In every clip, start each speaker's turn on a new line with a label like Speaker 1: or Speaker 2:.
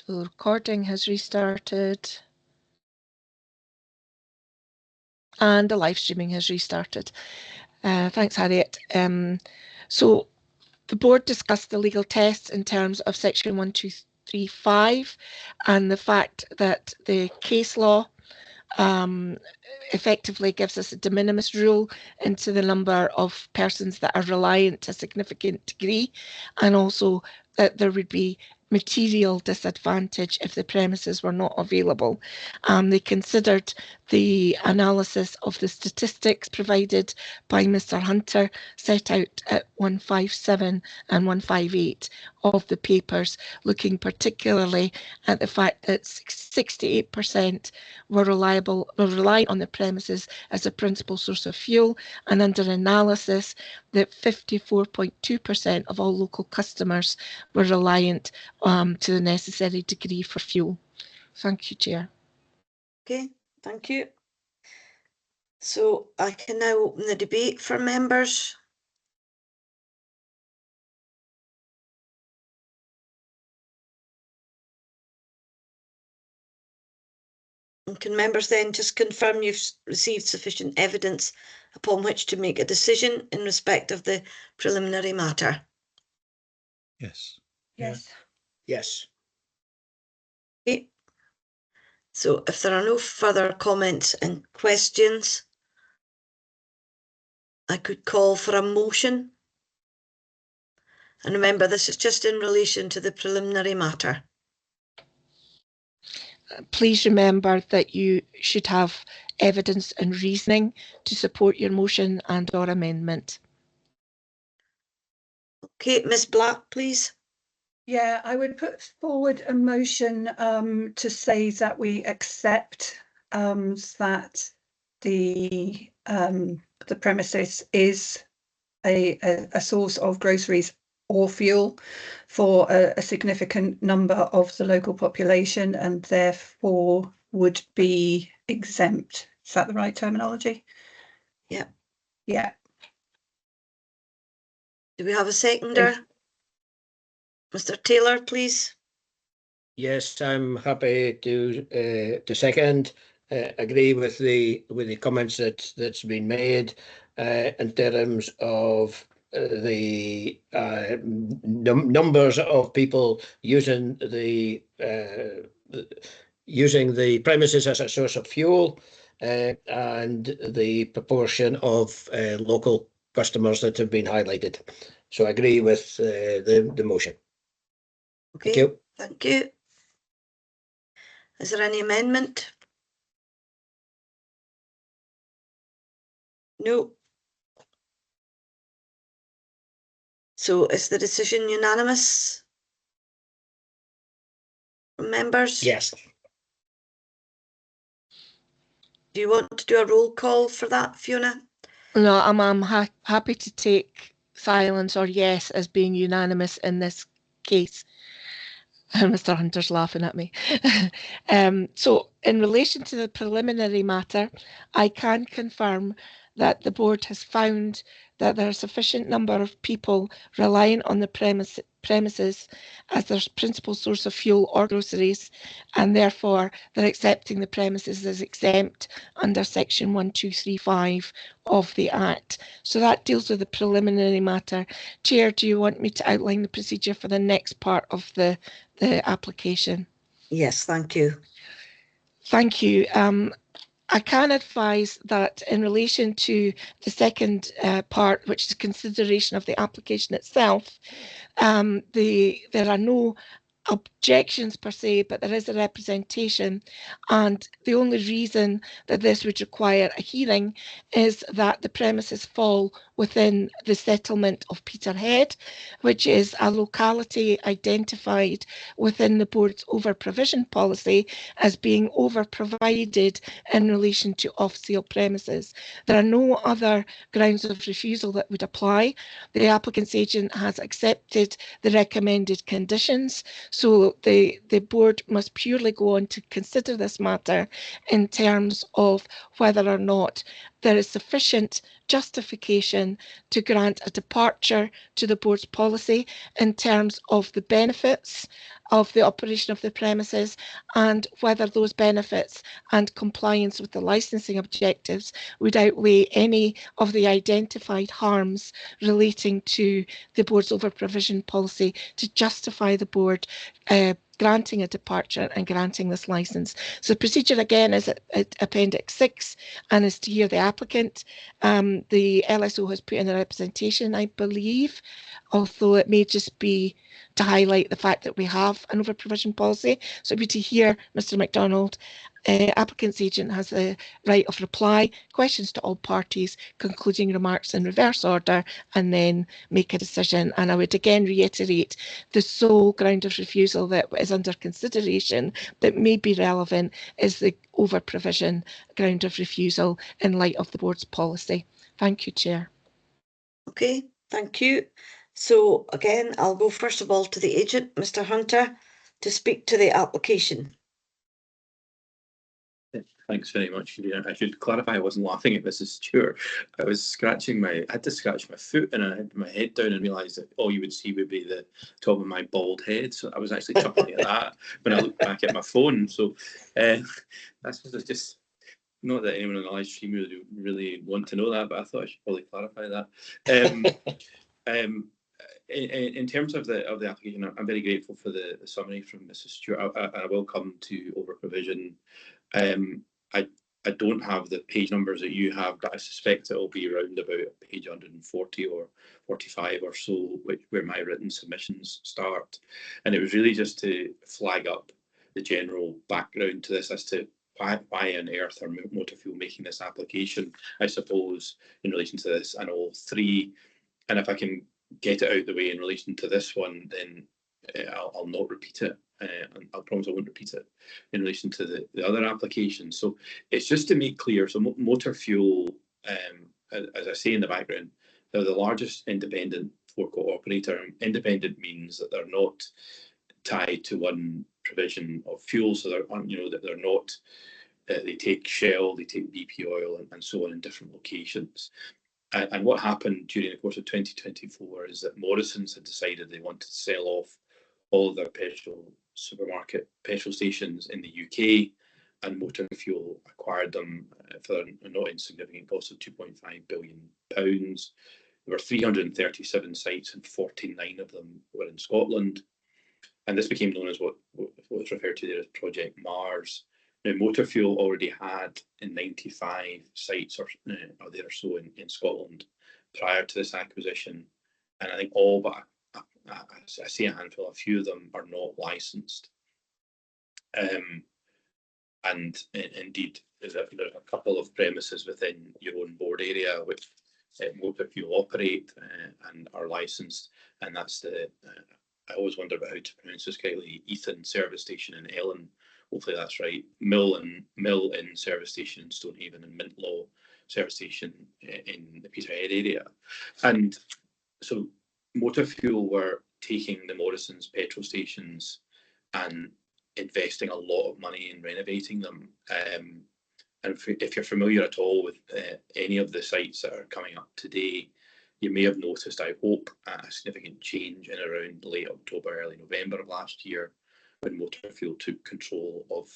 Speaker 1: So the recording has restarted. And the live streaming has restarted. Thanks, Harriet. So the board discussed the legal tests in terms of section 1235 and the fact that the case law effectively gives us a de minimis rule into the number of persons that are reliant to a significant degree, and also that there would be material disadvantage if the premises were not available. They considered the analysis of the statistics provided by Mr. Hunter set out at 157 and 158 of the papers, looking particularly at the fact that 68% were reliant on the premises as a principal source of fuel, and under analysis that 54.2% of all local customers were reliant to the necessary degree for fuel. Thank you, Chair.
Speaker 2: Okay, thank you. So I can now open the debate for members. And can members then just confirm you've received sufficient evidence upon which to make a decision in respect of the preliminary matter?
Speaker 3: Yes.
Speaker 4: Yes.
Speaker 5: Yes.
Speaker 2: Okay. So if there are no further comments and questions, I could call for a motion. And remember, this is just in relation to the preliminary matter.
Speaker 1: Please remember that you should have evidence and reasoning to support your motion and or amendment. Okay,
Speaker 2: Ms. Black, please.
Speaker 4: Yeah, I would put forward a motion to say that we accept that the premises is a source of groceries or fuel for a significant number of the local population, and therefore would be exempt. Is that the right terminology?
Speaker 2: Yeah.
Speaker 4: Yeah.
Speaker 2: Do we have a seconder? Mr. Taylor, please.
Speaker 5: Yes, I'm happy to second. Agree with the comments that's been made in terms of the numbers of people using the premises as a source of fuel, and the proportion of local customers that have been highlighted. So I agree with the motion.
Speaker 2: Okay,
Speaker 5: thank you.
Speaker 2: Thank you. Is there any amendment? No. So is the decision unanimous? Members?
Speaker 5: Yes.
Speaker 2: Do you want to do a roll call for that, Fiona?
Speaker 1: No, I'm happy to take silence or yes as being unanimous in this case. Mr. Hunter's laughing at me. So in relation to the preliminary matter, I can confirm that the board has found that there are a sufficient number of people reliant on the premises as their principal source of fuel or groceries, and therefore they're accepting the premises as exempt under section 1235 of the Act. So that deals with the preliminary matter. Chair, do you want me to outline the procedure for the next part of the application?
Speaker 2: Yes, thank you.
Speaker 1: Thank you. I can advise that in relation to the second part, which is consideration of the application itself, there are no objections per se, but there is a representation, and the only reason that this would require a hearing is that the premises fall within the settlement of Peterhead, which is a locality identified within the board's over-provision policy as being over-provided in relation to off-sale premises. There are no other grounds of refusal that would apply. The applicant's agent has accepted the recommended conditions, so the board must purely go on to consider this matter in terms of whether or not there is sufficient justification to grant a departure to the board's policy in terms of the benefits of the operation of the premises, and whether those benefits and compliance with the licensing objectives would outweigh any of the identified harms relating to the board's over-provision policy to justify the board granting a departure and granting this licence. So the procedure again is at Appendix 6 and is to hear the applicant. The LSO has put in a representation, I believe, although it may just be to highlight the fact that we have an over-provision policy. So it'd be to hear Mr. MacDonald. Applicant's agent has the right of reply, questions to all parties, concluding remarks in reverse order, and then make a decision. And I would again reiterate the sole ground of refusal that is under consideration that may be relevant is the over-provision ground of refusal in light of the board's policy. Thank you, Chair.
Speaker 2: Okay, thank you. So again, I'll go first of all to the agent, Mr. Hunter, to speak to the application.
Speaker 6: Thanks very much. I should clarify I wasn't laughing at Mrs. Stewart. I was I had to scratch my foot and I had my head down and realised that all you would see would be the top of my bald head. So I was actually chuckling at that when I looked back at my phone. So that's just not that anyone on the live stream would really want to know that, but I thought I should probably clarify that. In terms of the application, I'm very grateful for the summary from Mrs. Stewart. I will come to over provision. I don't have the page numbers that you have, but I suspect it will be around about page 140 or 45 or so, where my written submissions start. And it was really just to flag up the general background to this as to why on earth are Motor Fuel making this application, I suppose, in relation to this and all three. And if I can get it out of the way in relation to this one, then I'll not repeat it. And I'll promise I won't repeat it in relation to the other applications. So it's just to make clear, so Motor Fuel, as I say in the background, they're the largest independent forecourt operator. Independent means that they're not tied to one provision of fuel, so they're not, they take Shell, they take BP oil and so on in different locations. And what happened during the course of 2024 is that Morrisons had decided they wanted to sell off all of their supermarket petrol stations in the UK, and Motor Fuel acquired them for a not insignificant cost of £2.5 billion. There were 337 sites and 49 of them were in Scotland. And this became known as what was referred to there as Project Mars. Now, Motor Fuel already had 95 sites or so in Scotland prior to this acquisition. And I think all but I see a handful, a few of them are not licensed. And indeed, there's a couple of premises within your own board area which Motor Fuel operate and are licensed. And that's I always wonder about how to pronounce this correctly, Ethan service station in Ellen. Hopefully that's right. Mill Inn service station in Stonehaven and Mintlaw service station in the Peterhead area. And so Motor Fuel were taking the Morrisons petrol stations and investing a lot of money in renovating them. And if you're familiar at all with any of the sites that are coming up today, you may have noticed, I hope, a significant change in around late October, early November of last year, when Motor Fuel took control of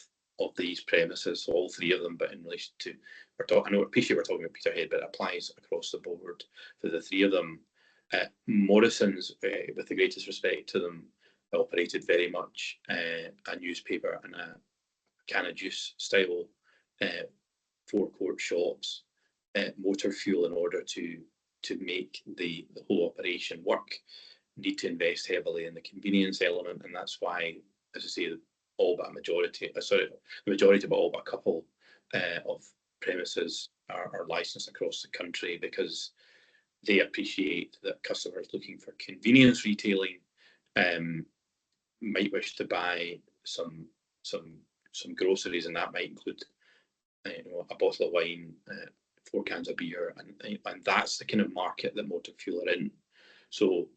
Speaker 6: these premises, all three of them, but in relation to, I appreciate we're talking about Peterhead, but it applies across the board for the three of them. Morrisons, with the greatest respect to them, operated very much a newspaper and a can of juice style forecourt shops. Motor Fuel, in order to make the whole operation work, need to invest heavily in the convenience element, and that's why, as I say, all but a majority, but all but a couple of premises are licensed across the country, because they appreciate that customers looking for convenience retailing might wish to buy some groceries, and that might include a bottle of wine, 4 cans of beer, and that's the kind of market that Motor Fuel are in. So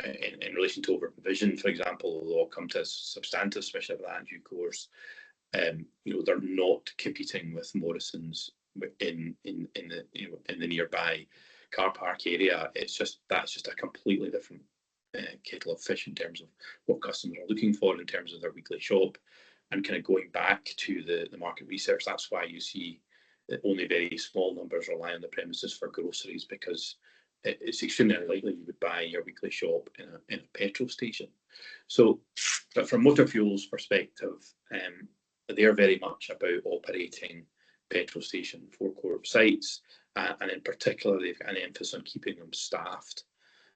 Speaker 6: in relation to over provision, for example, although I'll come to a substantive submission of that in due course, they're not competing with Morrisons in the nearby car park area. That's just a completely different kettle of fish in terms of what customers are looking for in terms of their weekly shop, and kind of going back to the market research. That's why you see that only very small numbers rely on the premises for groceries, because it's extremely unlikely you would buy your weekly shop in a petrol station. So, but from Motor Fuel's perspective, they're very much about operating petrol station forecourt sites, and in particular, they've got an emphasis on keeping them staffed.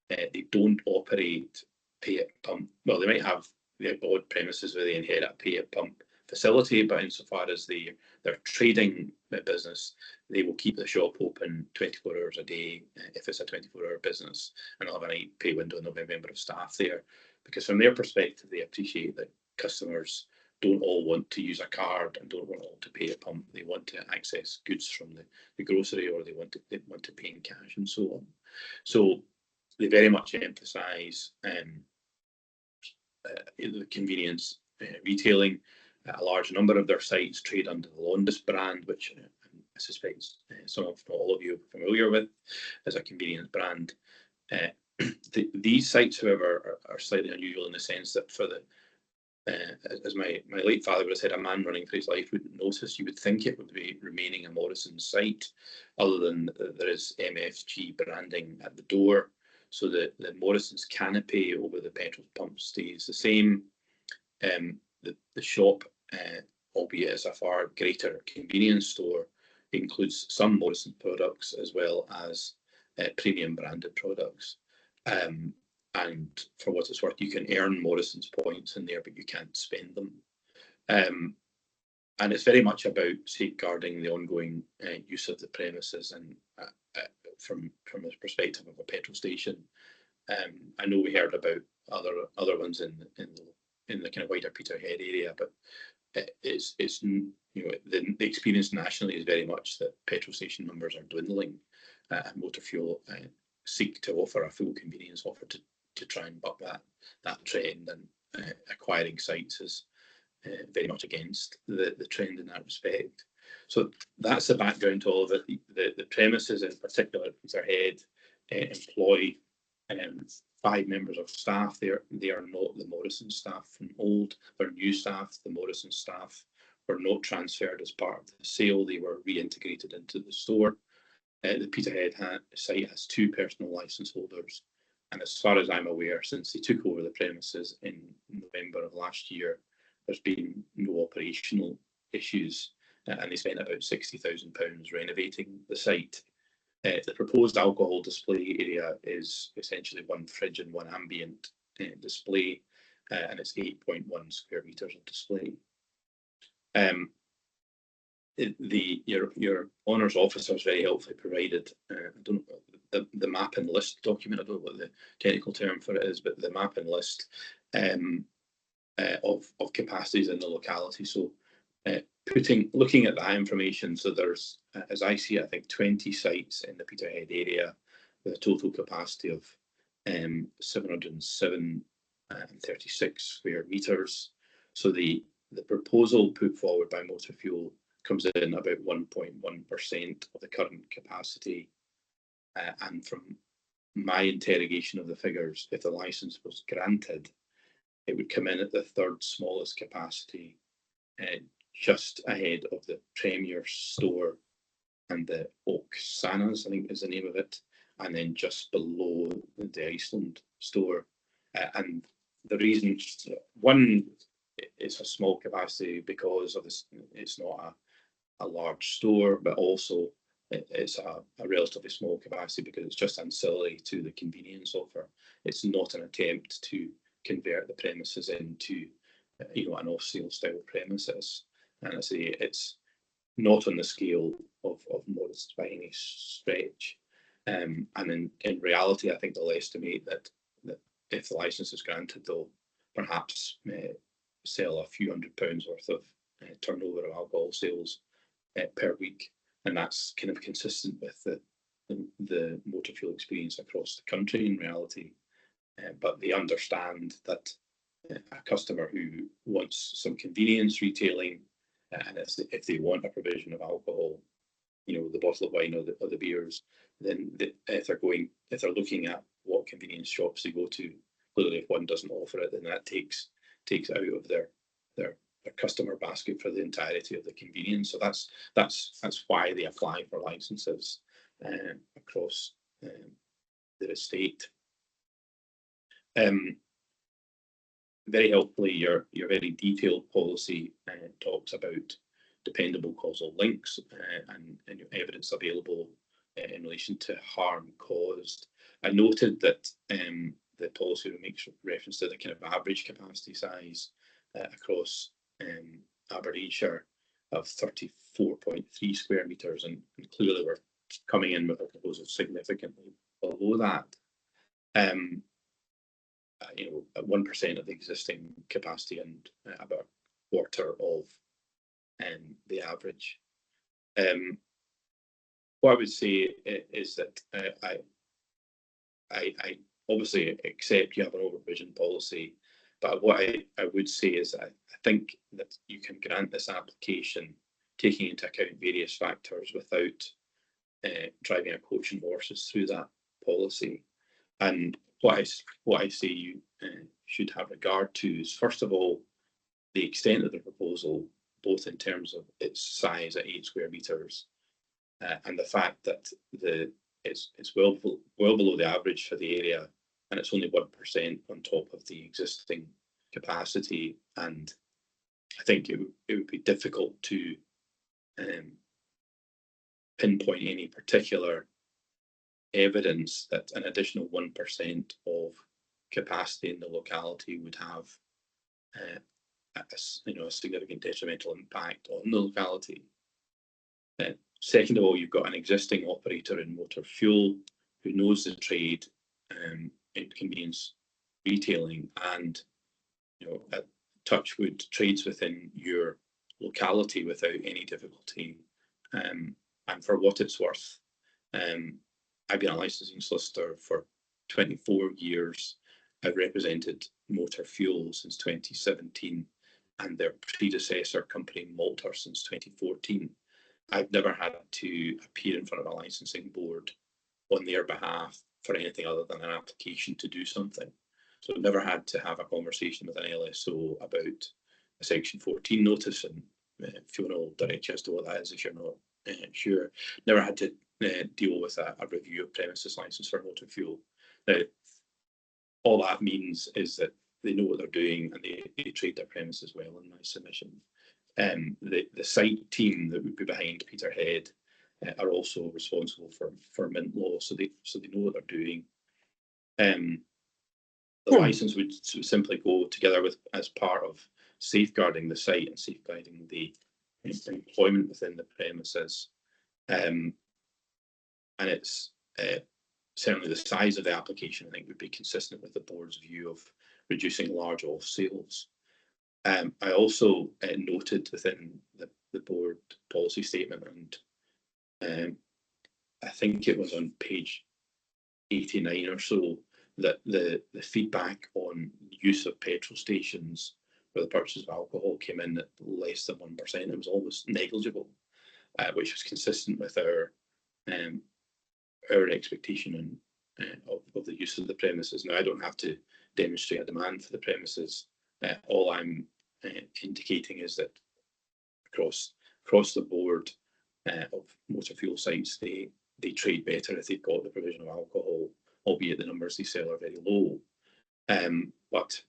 Speaker 6: They don't operate pay at pump. Well, they might have the odd premises where they inherit a pay at pump facility, but insofar as their trading business, they will keep the shop open 24 hours a day if it's a 24-hour business, and they'll have a night pay window and there'll be a member of staff there, because from their perspective, they appreciate that customers don't all want to use a card and don't want all to pay a pump. They want to access goods from the grocery, or they want to pay in cash and so on. So they very much emphasise the convenience retailing. A large number of their sites trade under the Londis brand, which I suspect some of, not all of you are familiar with, as a convenience brand. These sites, however, are slightly unusual in the sense that for as my late father would have said, a man running for his life wouldn't notice. You would think it would be remaining a Morrison's site, other than there is MFG branding at the door. So the Morrison's canopy over the petrol pump stays the same. The shop, albeit as a far greater convenience store, includes some Morrison products as well as premium branded products. And for what it's worth, you can earn Morrison's points in there, but you can't spend them. And it's very much about safeguarding the ongoing use of the premises, and from the perspective of a petrol station. I know we heard about other ones in the kind of wider Peterhead area, but it's you know, the experience nationally is very much that petrol station numbers are dwindling, and Motor Fuel seek to offer a full convenience offer to try and buck that trend, and acquiring sites is very much against the trend in that respect. So that's the background to all of it. The premises in particular, Peterhead, employ 5 members of staff. They are not the Morrison staff from old. They're new staff. The Morrison staff were not transferred as part of the sale. They were reintegrated into the store. The Peterhead site has 2 personal licence holders. And as far as I'm aware, since they took over the premises in November of last year, there's been no operational issues, and they spent about £60,000 renovating the site. The proposed alcohol display area is essentially 1 fridge and 1 ambient display, and it's 8.1 square metres of display. Your Honours Officers very helpfully provided the map and list document. I don't know what the technical term for it is, but the map and list of capacities in the locality. So looking at that information, so there's, as I see it, I think 20 sites in the Peterhead area with a total capacity of 707 and 36 square metres. So the proposal put forward by Motor Fuel comes in about 1.1% of the current capacity, and from my interrogation of the figures, if the licence was granted, it would come in at the 3rd smallest capacity, just ahead of the Premier store and the Oaksanas, I think is the name of it, and then just below the Iceland store. And the reason, one, it's a small capacity because of this, it's not a large store, but also it's a relatively small capacity because it's just ancillary to the convenience offer. It's not an attempt to convert the premises into an off-sale style premises. And I say it's not on the scale of Morrison's by any stretch. And in reality, I think they'll estimate that if the licence is granted, they'll perhaps sell a few £100s worth of turnover of alcohol sales per week. And that's kind of consistent with the Motor Fuel experience across the country in reality. But they understand that a customer who wants some convenience retailing, and if they want a provision of alcohol, the bottle of wine or the beers, then if they're looking at what convenience shops they go to, clearly, if one doesn't offer it, then that takes out of their customer basket for the entirety of the convenience. So that's why they apply for licenses across the estate. Very helpfully, your very detailed policy talks about dependable causal links and evidence available in relation to harm caused. I noted that the policy makes reference to the kind of average capacity size across Aberdeenshire of 34.3 square metres, and clearly we're coming in with a proposal significantly below that. You know, at 1% of the existing capacity and about a quarter of the average. What I would say is that I obviously accept you have an overprovision policy, but what I would say is I think that you can grant this application taking into account various factors without driving a coach and horses through that policy. And what I say you should have regard to is, first of all, the extent of the proposal, both in terms of its size at 8 square metres and the fact that it's well below the average for the area, and it's only 1% on top of the existing capacity. And I think it would be difficult to pinpoint any particular evidence that an additional 1% of capacity in the locality would have a significant detrimental impact on the locality. Second of all, you've got an existing operator in motor fuel who knows the trade in convenience retailing, and at Touchwood trades within your locality without any difficulty. And for what it's worth, I've been a licensing solicitor for 24 years. I've represented Motor Fuel since 2017 and their predecessor company Malter since 2014. I've never had to appear in front of a licensing board on their behalf for anything other than an application to do something. So I've never had to have a conversation with an LSO about a Section 14 notice, and Fiona will direct you as to what that is if you're not sure. Never had to deal with a review of premises license for motor fuel. Now, all that means is that they know what they're doing and they trade their premises well in my submission. The site team that would be behind Peterhead are also responsible for Mint Law, so they know what they're doing. The license would simply go together with as part of safeguarding the site and safeguarding the employment within the premises. And it's certainly the size of the application, I think, would be consistent with the board's view of reducing large off sales. I also noted within the board policy statement, and I think it was on page 89 or so, that the feedback on use of petrol stations for the purchase of alcohol came in at less than 1%. It was almost negligible, which was consistent with our expectation of the use of the premises. Now, I don't have to demonstrate a demand for the premises. All I'm indicating is that across the board of motor fuel sites, they trade better if they've got the provision of alcohol, albeit the numbers they sell are very low. But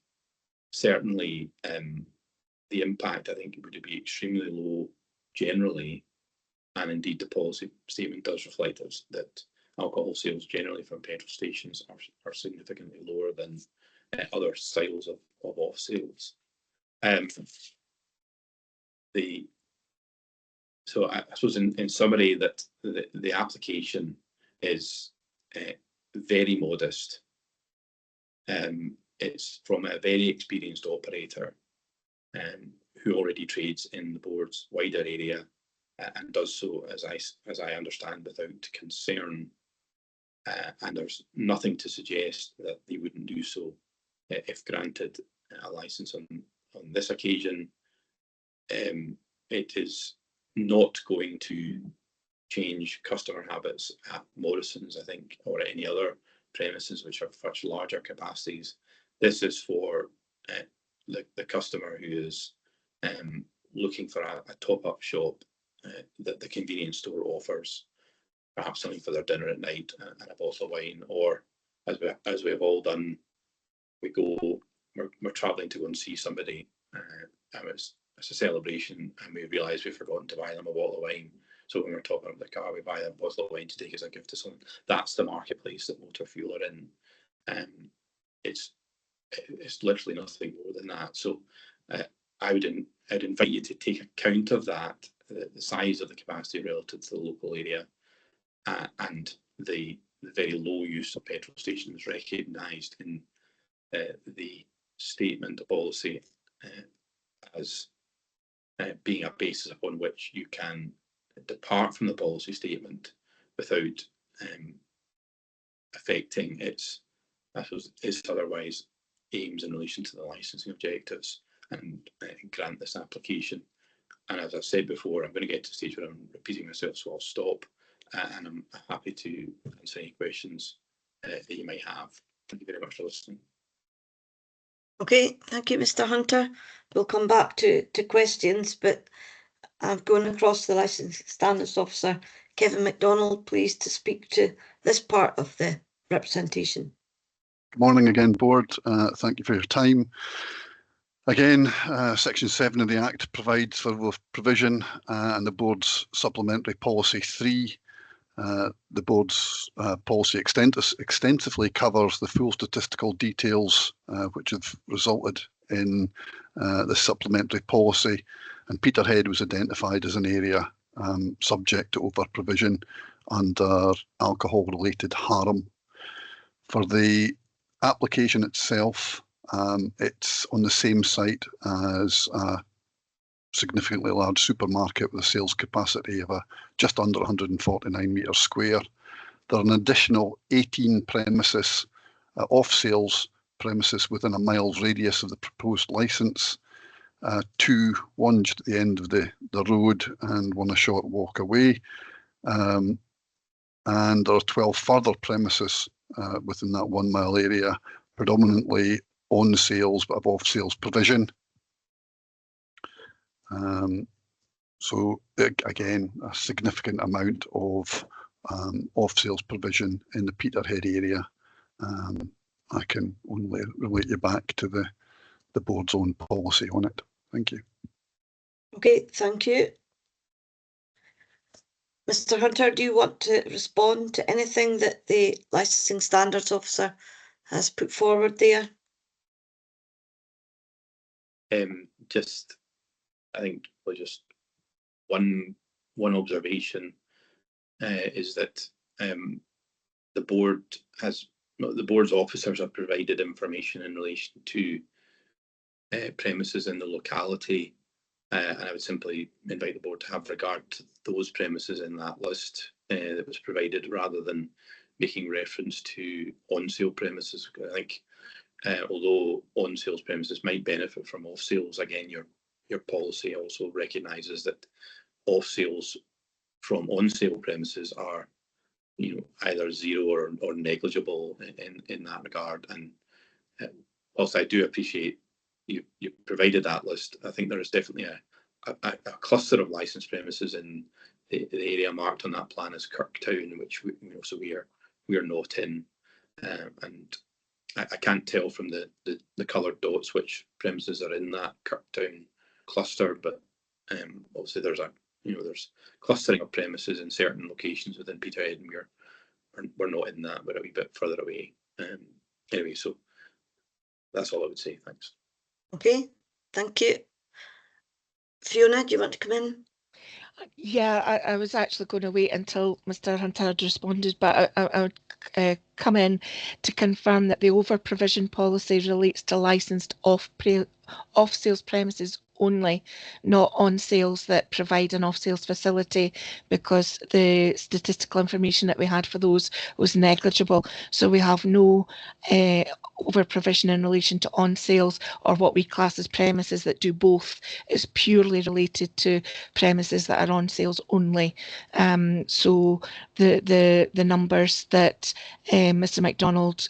Speaker 6: certainly the impact, I think, would be extremely low generally, and indeed the policy statement does reflect that alcohol sales generally from petrol stations are significantly lower than other styles of off sales. So I suppose in summary that the application is very modest. It's from a very experienced operator who already trades in the board's wider area and does so, as I understand, without concern. And there's nothing to suggest that they wouldn't do so if granted a license on this occasion. It is not going to change customer habits at Morrison's, I think, or any other premises which have much larger capacities This is for the customer who is looking for a top-up shop that the convenience store offers, perhaps something for their dinner at night and a bottle of wine, or as we've all done, we're travelling to go and see somebody, and it's a celebration, and we realise we've forgotten to buy them a bottle of wine. So when we're topping up the car, we buy them a bottle of wine to take as a gift to someone. That's the marketplace that motor fuel are in. It's literally nothing more than that. So I'd invite you to take account of that, the size of the capacity relative to the local area, and the very low use of petrol stations recognised in the statement of policy as being a basis upon which you can depart from the policy statement without affecting its otherwise aims in relation to the licensing objectives, and grant this application. And as I said before, I'm going to get to the stage where I'm repeating myself, so I'll stop, and I'm happy to answer any questions that you might have. Thank you very much for listening.
Speaker 2: Okay, thank you, Mr. Hunter. We'll come back to questions, but I'm going across the Licensing Standards Officer, Kevin MacDonald, please, to speak to this part of the representation.
Speaker 7: Good morning again, Board. Thank you for your time. Again, Section 7 of the Act provides for the provision and the Board's Supplementary Policy 3. The Board's policy extensively covers the full statistical details which have resulted in the supplementary policy, and Peterhead was identified as an area subject to over-provision under alcohol-related harm. For the application itself, it's on the same site as a significantly large supermarket with a sales capacity of just under 149 metres square. There are an additional 18 premises, off-sales premises within a mile's radius of the proposed licence, one just at the end of the road and one a short walk away. And there are 12 further premises within that 1 mile area, predominantly on sales but of off sales provision. So again, a significant amount of off sales provision in the Peterhead area. I can only relate you back to the Board's own policy on it. Thank you.
Speaker 2: Okay, thank you. Mr. Hunter, do you want to respond to anything that the Licensing Standards Officer has put forward there?
Speaker 6: I think just one observation is that the board's officers have provided information in relation to premises in the locality, and I would simply invite the board to have regard to those premises in that list that was provided, rather than making reference to on-sale premises. I think although on-sales premises might benefit from off-sales, again, your policy also recognises that off-sales from on-sale premises are, either zero or negligible in that regard. And whilst I do appreciate you provided that list, I think there is definitely a cluster of licensed premises in the area marked on that plan as Kirktown, which we are not in, and I can't tell from the coloured dots which premises are in that Kirktown cluster, but obviously there's clustering of premises in certain locations within Peterhead, and we're not in that. We're a wee bit further away. Anyway, so that's all I would say. Thanks.
Speaker 2: Okay, thank you. Fiona, do you want to come in?
Speaker 1: Yeah, I was actually going to wait until Mr. Hunter had responded, but I would come in to confirm that the over-provision policy relates to licensed off-sales premises only, not on sales that provide an off-sales facility, because the statistical information that we had for those was negligible. So we have no over provision in relation to on sales or what we class as premises that do both. Is purely related to premises that are on sales only. So the numbers that Mr. MacDonald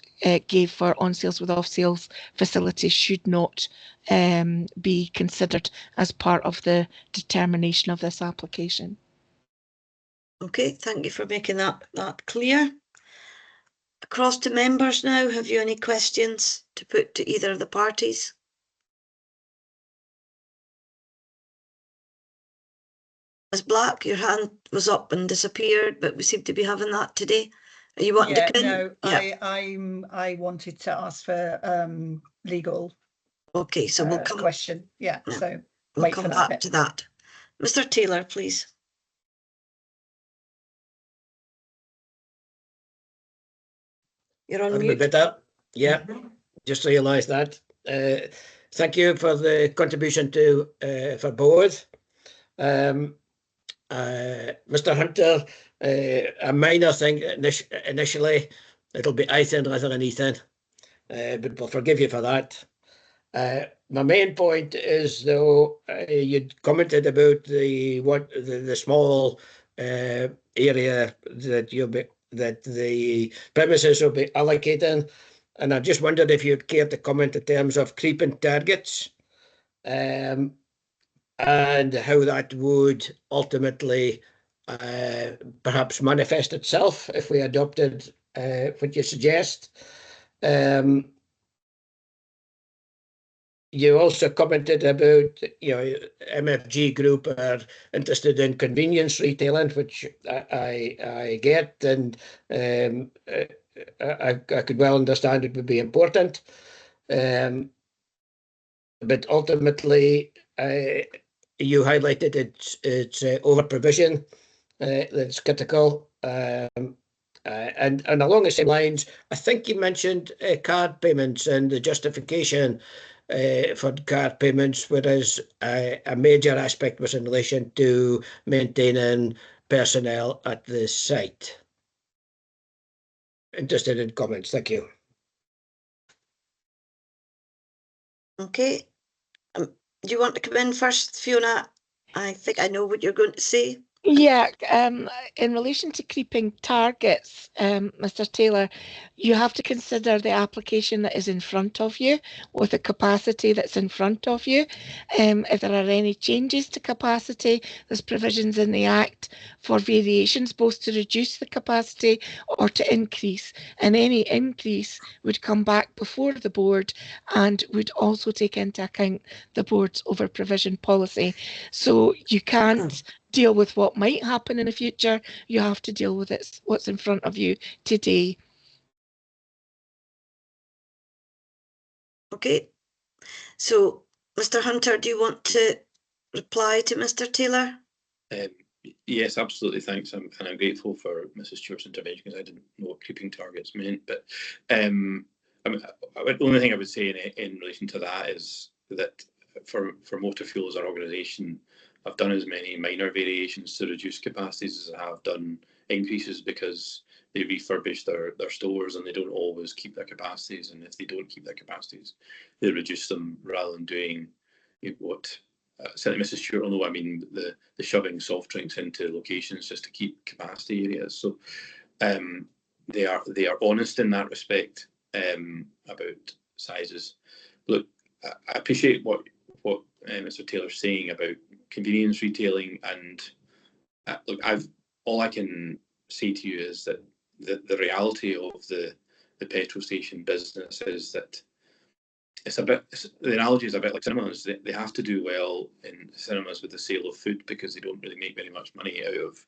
Speaker 1: gave for on sales with off sales facilities should not be considered as part of the determination of this application.
Speaker 2: Okay, thank you for making that clear. Across to members now, have you any questions to put to either of the parties? Ms. Black, your hand was up and disappeared, but we seem to be having that today. Are you wanting to come in?
Speaker 4: No,
Speaker 2: Yeah.
Speaker 4: I wanted to ask for legal.
Speaker 2: Okay, so we'll come
Speaker 4: question. Yeah,
Speaker 2: yeah,
Speaker 4: so
Speaker 2: we'll come back to that. Mr. Taylor, please. You're on mute.
Speaker 5: Yeah, just realised that. Thank you for the contribution to for both. Mr. Hunter, a minor thing initially, it'll be Ethan rather than Ethan, but we'll forgive you for that. My main point is, though, you'd commented about the small area that the premises will be allocating, and I just wondered if you'd care to comment in terms of creeping targets, and how that would ultimately perhaps manifest itself if we adopted what you suggest. You also commented about, MFG Group are interested in convenience retailing, which I get, and I could well understand it would be important. But ultimately, you highlighted its over provision that's critical. And along the same lines, I think you mentioned card payments and the justification for card payments, whereas a major aspect was in relation to maintaining personnel at the site. Interested in comments. Thank you.
Speaker 2: Okay. Do you want to come in first, Fiona? I think I know what you're going to say.
Speaker 1: Yeah, in relation to creeping targets, Mr. Taylor, you have to consider the application that is in front of you with the capacity that's in front of you. If there are any changes to capacity, there's provisions in the Act for variations, both to reduce the capacity or to increase. And any increase would come back before the board and would also take into account the board's over provision policy. So you can't deal with what might happen in the future. You have to deal with it, what's in front of you today.
Speaker 2: Okay. So, Mr. Hunter, do you want to reply to Mr. Taylor?
Speaker 6: Yes, absolutely. Thanks. And I'm grateful for Mrs. Stewart's intervention, because I didn't know what creeping targets meant. But I mean, the only thing I would say in relation to that is that for motor fuel as an organisation, I've done as many minor variations to reduce capacities as I have done increases, because they refurbish their stores and they don't always keep their capacities. And if they don't keep their capacities, they reduce them rather than doing what certainly Mrs. Stewart will know. I mean, the shoving soft drinks into locations just to keep capacity areas. So they are honest in that respect about sizes. Look, I appreciate what Mr. Taylor's saying about convenience retailing, and look, all I can say to you is that the reality of the petrol station business is that the analogy is a bit like cinemas. They have to do well in cinemas with the sale of food, because they don't really make very much money out of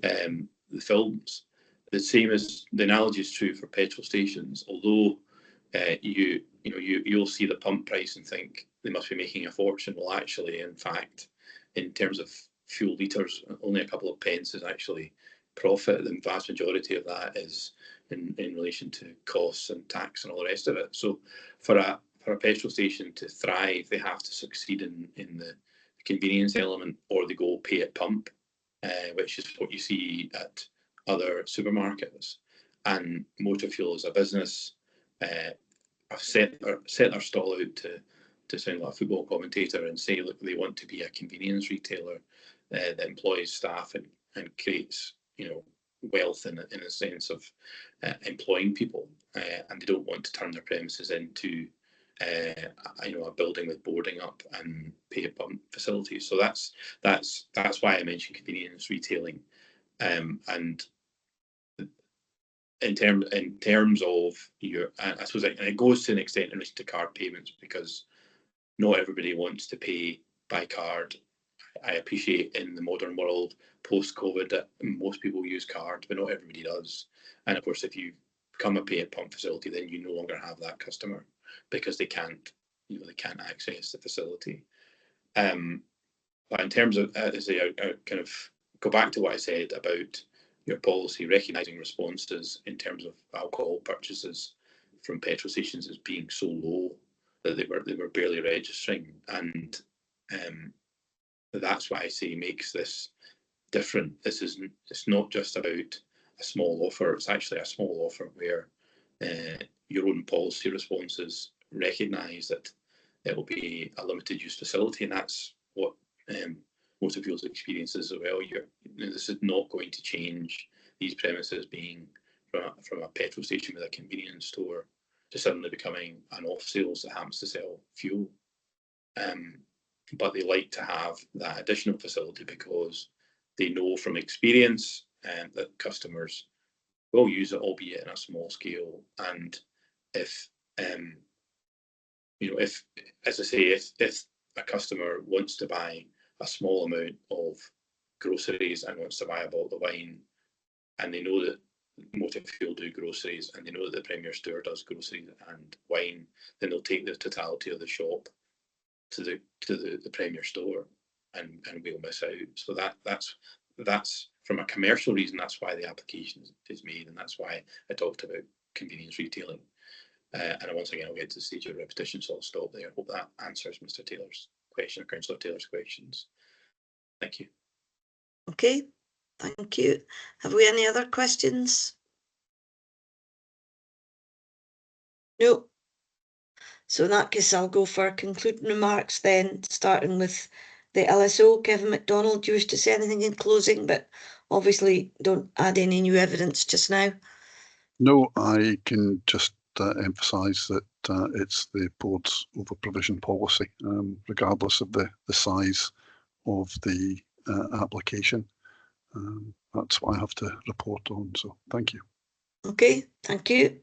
Speaker 6: the films. The same as the analogy is true for petrol stations. Although you'll see the pump price and think they must be making a fortune. Well, actually, in fact, in terms of fuel litres, only a couple of pence is actually profit. The vast majority of that is in relation to costs and tax and all the rest of it. So for for a petrol station to thrive, they have to succeed in the convenience element, or they go pay at pump, which is what you see at other supermarkets. And Motor Fuel as a business have set their stall out to sound like a football commentator and say, look, they want to be a convenience retailer that employs staff and creates, you know, wealth in a sense of employing people, and they don't want to turn their premises into you know, a building with boarding up and pay at pump facilities. So that's why I mentioned convenience retailing, and in terms of your, I suppose, and it goes to an extent in relation to card payments, because not everybody wants to pay by card. I appreciate in the modern world post-COVID that most people use cards, but not everybody does. And of course, if you become a pay at pump facility, then you no longer have that customer because they can't, you know, they can't access the facility. But in terms of, as I kind of go back to what I said about your policy recognising responses in terms of alcohol purchases from petrol stations as being so low that they were barely registering, and that's why I say makes this different. It's not just about a small offer. It's actually a small offer where your own policy responses recognise that it will be a limited use facility, and that's what Motor Fuel's experience is as well. This is not going to change these premises being from a petrol station with a convenience store to suddenly becoming an off sales that happens to sell fuel. But they like to have that additional facility because they know from experience that customers will use it, albeit in a small scale. And if you know, if, as I say, if a customer wants to buy a small amount of groceries and wants to buy a bottle of wine, and they know that Motor Fuel do groceries, and they know that the Premier Store does groceries and wine, then they'll take the totality of the shop to the Premier Store, and we'll miss out. So that's from a commercial reason. That's why the application is made, and that's why I talked about convenience retailing. And once again, I'll get to the stage of repetition, so I'll stop there. I hope that answers Mr. Taylor's question, or Councillor Taylor's questions. Thank you.
Speaker 2: Okay, thank you. Have we any other questions? No. So in that case, I'll go for concluding remarks then, starting with the LSO. Kevin MacDonald, do you wish to say anything in closing? But obviously don't add any new evidence just now. No,
Speaker 7: I can just emphasise that it's the board's over-provision policy, regardless of the size of the application. That's what I have to report on, so thank you.
Speaker 2: Okay, thank you.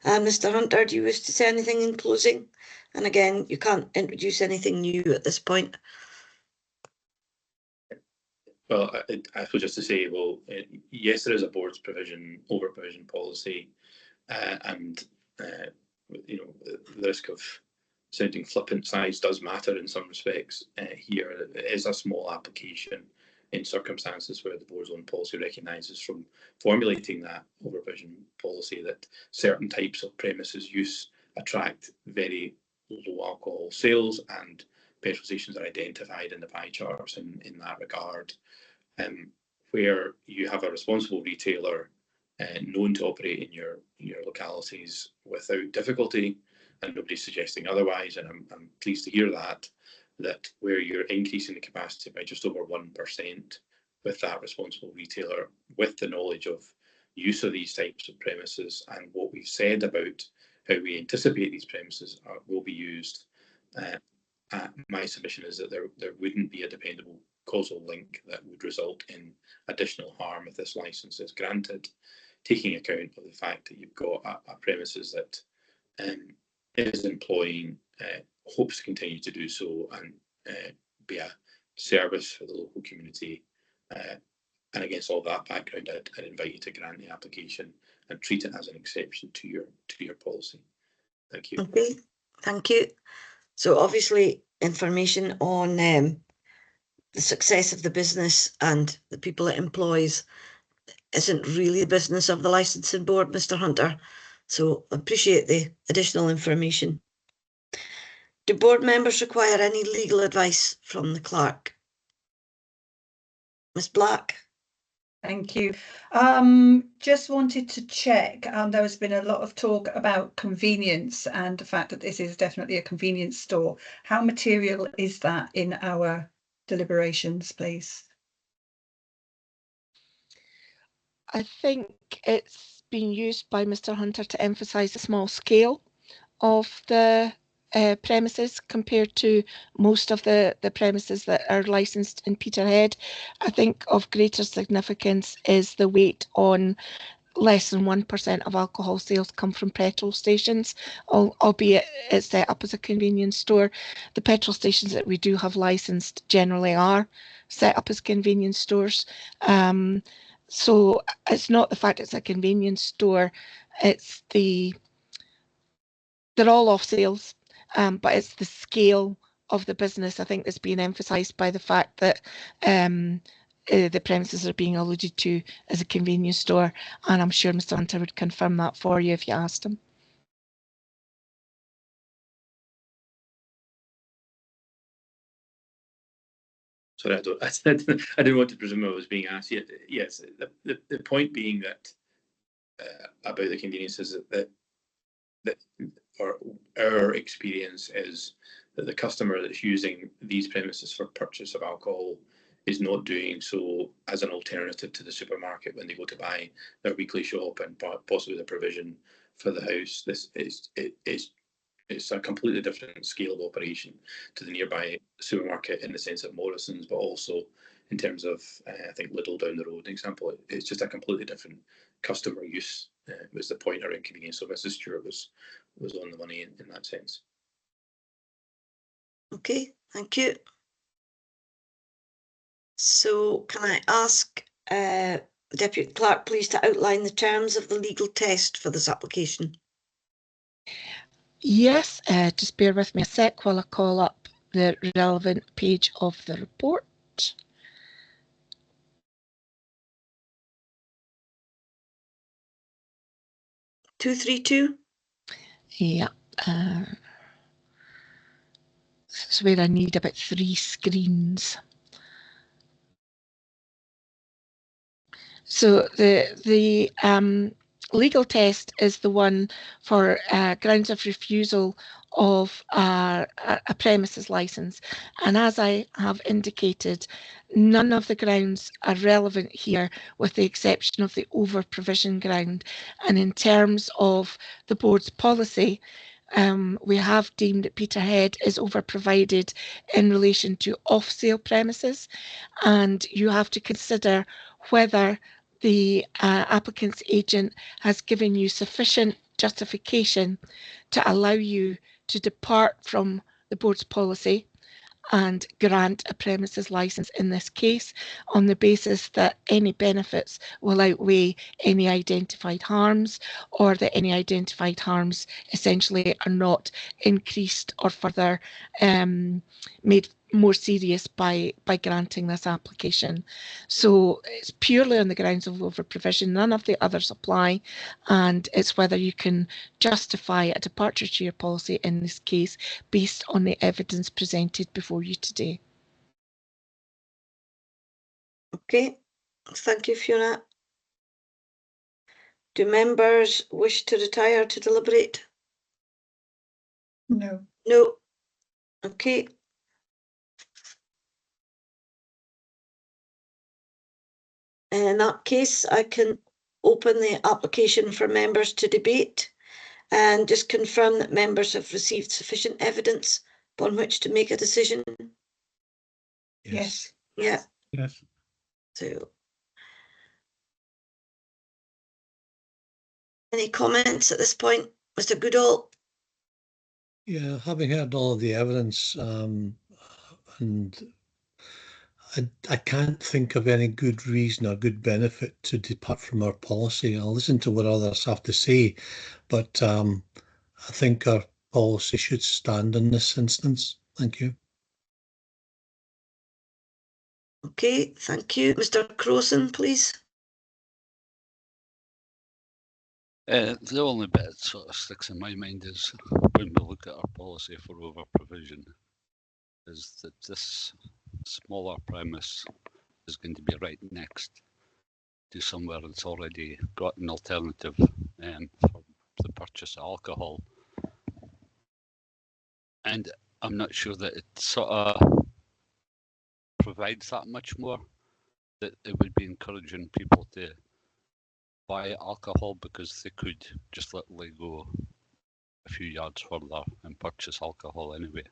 Speaker 2: Mr. Hunter, do you wish to say anything in closing? And again, you can't introduce anything new at this point.
Speaker 6: Well, I suppose just to say, well, yes, there is a board's over-provision policy, and you know, the risk of sounding flippant, size does matter in some respects. Here, it is a small application in circumstances where the board's own policy recognises from formulating that over-provision policy that certain types of premises use attract very low alcohol sales, and petrol stations are identified in the pie charts in that regard. Where you have a responsible retailer known to operate in your localities without difficulty, and nobody's suggesting otherwise, and I'm pleased to hear that where you're increasing the capacity by just over 1% with that responsible retailer, with the knowledge of use of these types of premises and what we've said about how we anticipate these premises will be used, my submission is that there wouldn't be a dependable causal link that would result in additional harm if this licence is granted, taking account of the fact that you've got a premises that is employing, hopes to continue to do so, and be a service for the local community. And against all that background, I'd invite you to grant the application and treat it as an exception to your policy. Thank you.
Speaker 2: Okay, thank you. So obviously information on the success of the business and the people it employs isn't really the business of the licensing board, Mr. Hunter. So I appreciate the additional information. Do board members require any legal advice from the clerk? Ms. Black?
Speaker 4: Thank you. Just wanted to check, there has been a lot of talk about convenience and the fact that this is definitely a convenience store. How material is that in our deliberations, please?
Speaker 1: I think it's been used by Mr. Hunter to emphasise the small scale of the premises compared to most of the premises that are licensed in Peterhead. I think of greater significance is the weight on less than 1% of alcohol sales come from petrol stations, albeit it's set up as a convenience store. The petrol stations that we do have licensed generally are set up as convenience stores. So it's not the fact it's a convenience store, it's they're all off sales, but it's the scale of the business, I think, that's being emphasised by the fact that the premises are being alluded to as a convenience store, and I'm sure Mr. Hunter would confirm that for you if you asked him.
Speaker 6: Sorry, I didn't want to presume I was being asked yet. Yes, the point being that about the convenience is that our experience is that the customer that's using these premises for purchase of alcohol is not doing so as an alternative to the supermarket when they go to buy their weekly shop and possibly the provision for the house. This is it's a completely different scale of operation to the nearby supermarket in the sense of Morrison's, but also in terms of I think Lidl down the road, an example. It's just a completely different customer use. Was the point around convenience. So Mrs. Stewart was on the money in that sense.
Speaker 2: Okay, thank you. So can I ask the Deputy Clerk please to outline the terms of the legal test for this application?
Speaker 1: Yes, just bear with me a sec while I call up the relevant page of the report. Yeah, this is where I need about 3 screens. So the legal test is the one for grounds of refusal of a premises licence, and as I have indicated, none of the grounds are relevant here with the exception of the over provision ground. And in terms of the board's policy, we have deemed that Peterhead is over provided in relation to off sale premises, and you have to consider whether the applicant's agent has given you sufficient justification to allow you to depart from the board's policy and grant a premises licence in this case on the basis that any benefits will outweigh any identified harms, or that any identified harms essentially are not increased or further made more serious by granting this application. So it's purely on the grounds of over provision, none of the others apply, and it's whether you can justify a departure to your policy in this case based on the evidence presented before you today.
Speaker 2: Okay, thank you, Fiona. Do members wish to retire to deliberate?
Speaker 4: No.
Speaker 2: No. Okay. In that case, I can open the application for members to debate and just confirm that members have received sufficient evidence upon which to make a decision.
Speaker 4: Yes.
Speaker 2: Yeah.
Speaker 3: Yes.
Speaker 2: So, any comments at this point, Mr. Goodall?
Speaker 3: Yeah, having heard all of the evidence, and I can't think of any good reason or good benefit to depart from our policy. I'll listen to what others have to say, but I think our policy should stand in this instance. Thank you.
Speaker 2: Okay, thank you. Mr. Crowson, please.
Speaker 8: The only bit that sort of sticks in my mind is when we look at our policy for over provision, is that this smaller premise is going to be right next to somewhere that's already got an alternative for the purchase of alcohol. And I'm not sure that it sort of provides that much more, that it would be encouraging people to buy alcohol because they could just literally go a few yards further and purchase alcohol anyway.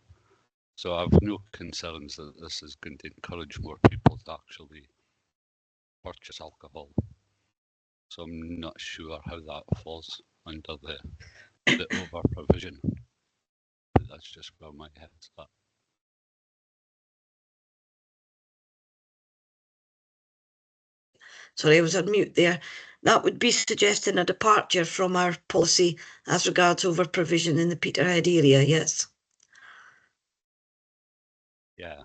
Speaker 8: So I have no concerns that this is going to encourage more people to actually purchase alcohol. So I'm not sure how that falls under the over provision. But that's just where my head's at.
Speaker 2: Sorry, I was on mute there. That would be suggesting a departure from our policy as regards over provision in the Peterhead area, yes.
Speaker 8: Yeah.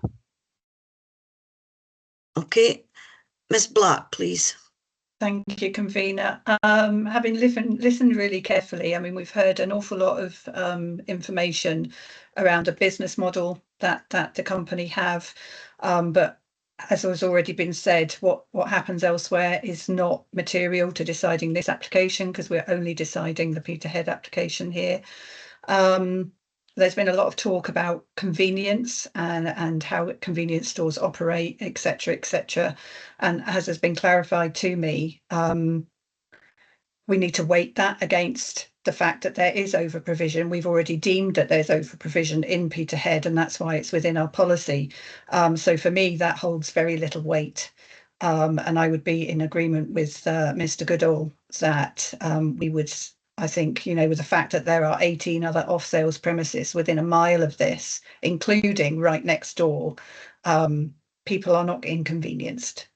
Speaker 2: Okay, Ms Black, please.
Speaker 4: Thank you, convener. Having listened really carefully, I mean, we've heard an awful lot of information around a business model that the company have, but as has already been said, what happens elsewhere is not material to deciding this application, because we're only deciding the Peterhead application here. There's been a lot of talk about convenience and how convenience stores operate, etc. And as has been clarified to me, we need to weight that against the fact that there is over provision. We've already deemed that there's over provision in Peterhead, and that's why it's within our policy. So for me, that holds very little weight. And I would be in agreement with Mr. Goodall that we would, I think, you know, with the fact that there are 18 other off-sales premises within a mile of this, including right next door, people are not inconvenienced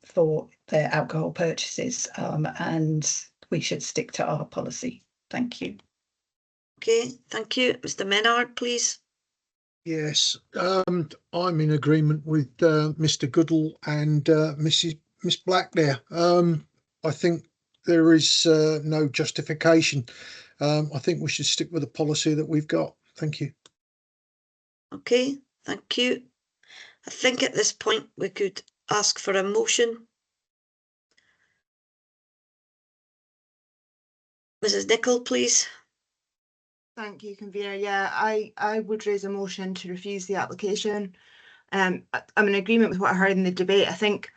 Speaker 4: for their alcohol purchases, and we should stick to our policy. Thank you.
Speaker 2: Okay, thank you. Mr Menard, please.
Speaker 9: Yes, I'm in agreement with Mr Goodall and Miss Black there. I think there is no justification. I think we should stick with the policy that we've got. Thank you.
Speaker 2: Okay, thank you. I think at this point we could ask for a motion. Mrs Nicholl, please.
Speaker 10: Thank you, convener. Yeah, I would raise a motion to refuse the application. I'm in agreement with what I heard in the debate. I think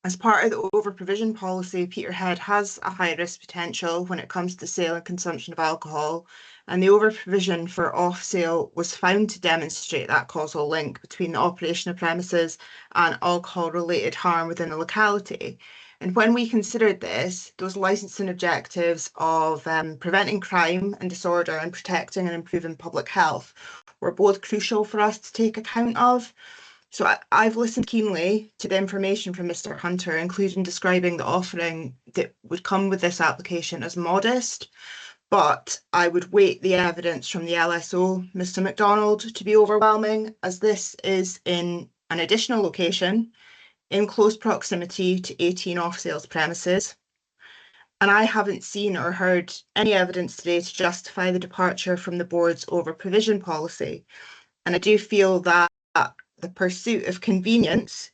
Speaker 10: as part of the over provision policy, Peterhead has a high risk potential when it comes to sale and consumption of alcohol, and the over provision for off sale was found to demonstrate that causal link between the operation of premises and alcohol related harm within the locality. And when we considered this, those licensing objectives of preventing crime and disorder and protecting and improving public health were both crucial for us to take account of. So I've listened keenly to the information from Mr Hunter, including describing the offering that would come with this application as modest, but I would weight the evidence from the LSO, Mr MacDonald, to be overwhelming, as this is in an additional location in close proximity to 18 off-sales premises. And I haven't seen or heard any evidence today to justify the departure from the board's over provision policy. And I do feel that the pursuit of convenience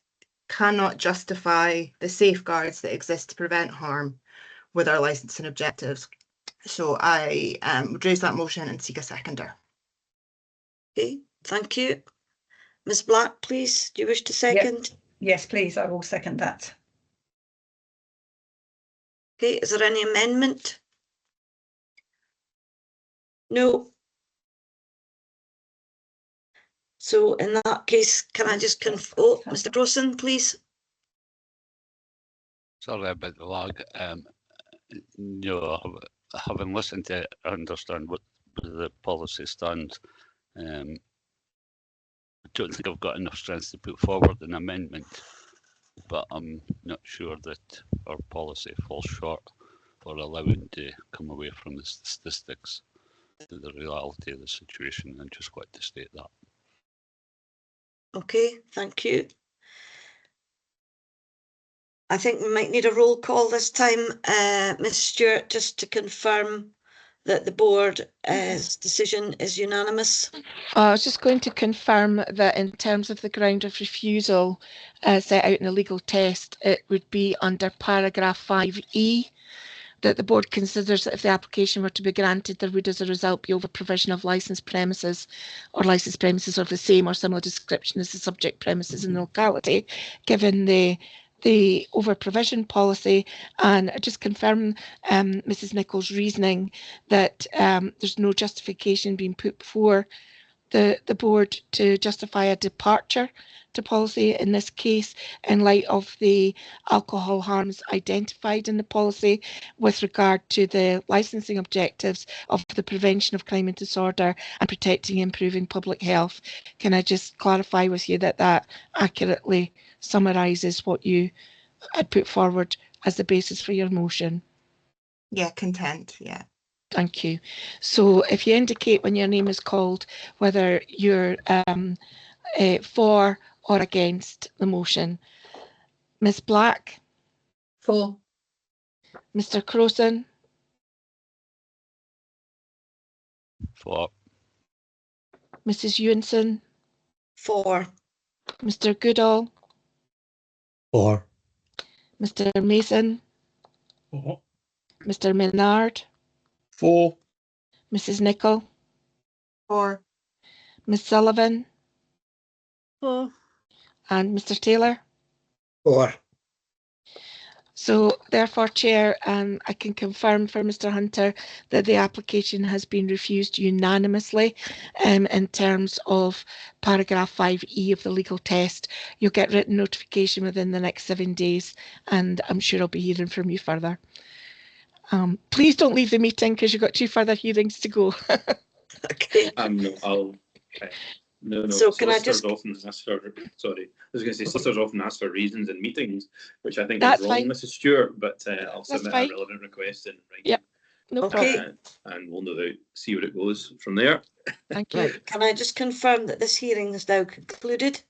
Speaker 10: cannot justify the safeguards that exist to prevent harm with our licensing objectives. So I would raise that motion and seek a seconder.
Speaker 2: Okay, thank you. Ms Black, please, do you wish to second?
Speaker 4: Yes, please, I will second that.
Speaker 2: Okay, is there any amendment? No. So in that case, can I just oh, Mr Crossan, please?
Speaker 8: Sorry about the lag. No, having listened to it, I understand what the policy stands. I don't think I've got enough strength to put forward an amendment, but I'm not sure that our policy falls short for allowing to come away from the statistics to the reality of the situation, and just wanted to state that.
Speaker 2: Okay, thank you. I think we might need a roll call this time, Ms Stewart, just to confirm that the board's decision is unanimous.
Speaker 1: I was just going to confirm that in terms of the ground of refusal set out in the legal test, it would be under paragraph 5E, that the board considers that if the application were to be granted, there would as a result be over provision of licensed premises or licensed premises of the same or similar description as the subject premises in the locality, given the over provision policy. And I just confirm Mrs Nichols' reasoning that there's no justification being put before the board to justify a departure to policy in this case, in light of the alcohol harms identified in the policy with regard to the licensing objectives of the prevention of crime and disorder and protecting and improving public health. Can I just clarify with you that that accurately summarises what you had put forward as the basis for your motion?
Speaker 10: Yeah, content, yeah.
Speaker 1: Thank you. So if you indicate when your name is called whether you're for or against the motion. Ms Black?
Speaker 4: For.
Speaker 1: Mr Crowson?
Speaker 8: For.
Speaker 1: Mrs Ewanson?
Speaker 2: For.
Speaker 1: Mr Goodall?
Speaker 3: For.
Speaker 1: Mr Mason?
Speaker 3: For.
Speaker 1: Mr Menard?
Speaker 9: For.
Speaker 1: Mrs Nicholl?
Speaker 10: For.
Speaker 1: Ms Sullivan?
Speaker 10: For.
Speaker 1: And Mr Taylor?
Speaker 5: For.
Speaker 1: So therefore, Chair, I can confirm for Mr Hunter that the application has been refused unanimously in terms of paragraph 5E of the legal test. You'll get written notification within the next 7 days, and I'm sure I'll be hearing from you further. Please don't leave the meeting because you've got 2 further hearings to go.
Speaker 2: Okay.
Speaker 6: No, no.
Speaker 2: So can I just
Speaker 6: often ask for, sorry, I was going to say solicitors often ask for reasons in meetings, which I think
Speaker 1: That's
Speaker 6: is wrong,
Speaker 1: fine.
Speaker 6: Mrs Stewart, but I'll
Speaker 1: That's
Speaker 6: submit
Speaker 1: fine.
Speaker 6: a relevant request in writing.
Speaker 1: Yep, no
Speaker 2: Okay.
Speaker 1: problem.
Speaker 6: And we'll no doubt see where it goes from there.
Speaker 1: Thank you.
Speaker 2: Right. Can I just confirm that this hearing is now concluded?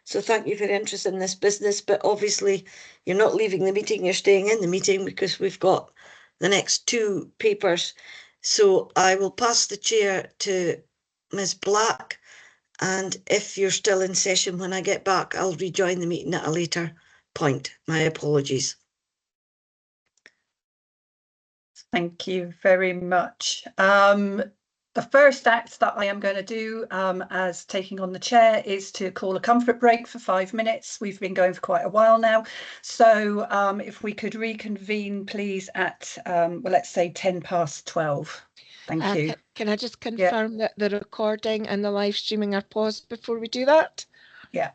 Speaker 2: So thank you for your interest in this business, but obviously you're not leaving the meeting, you're staying in the meeting because we've got the next 2 papers. So I will pass the chair to Ms Black, and if you're still in session when I get back, I'll rejoin the meeting at a later point. My apologies.
Speaker 4: Thank you very much. The first act that I am going to do as taking on the chair is to call a comfort break for 5 minutes. We've been going for quite a while now. So if we could reconvene, please, at, well, let's say 12:10. Thank you.
Speaker 1: Can I just confirm that the recording and the live streaming are paused before we do that?
Speaker 4: Yeah.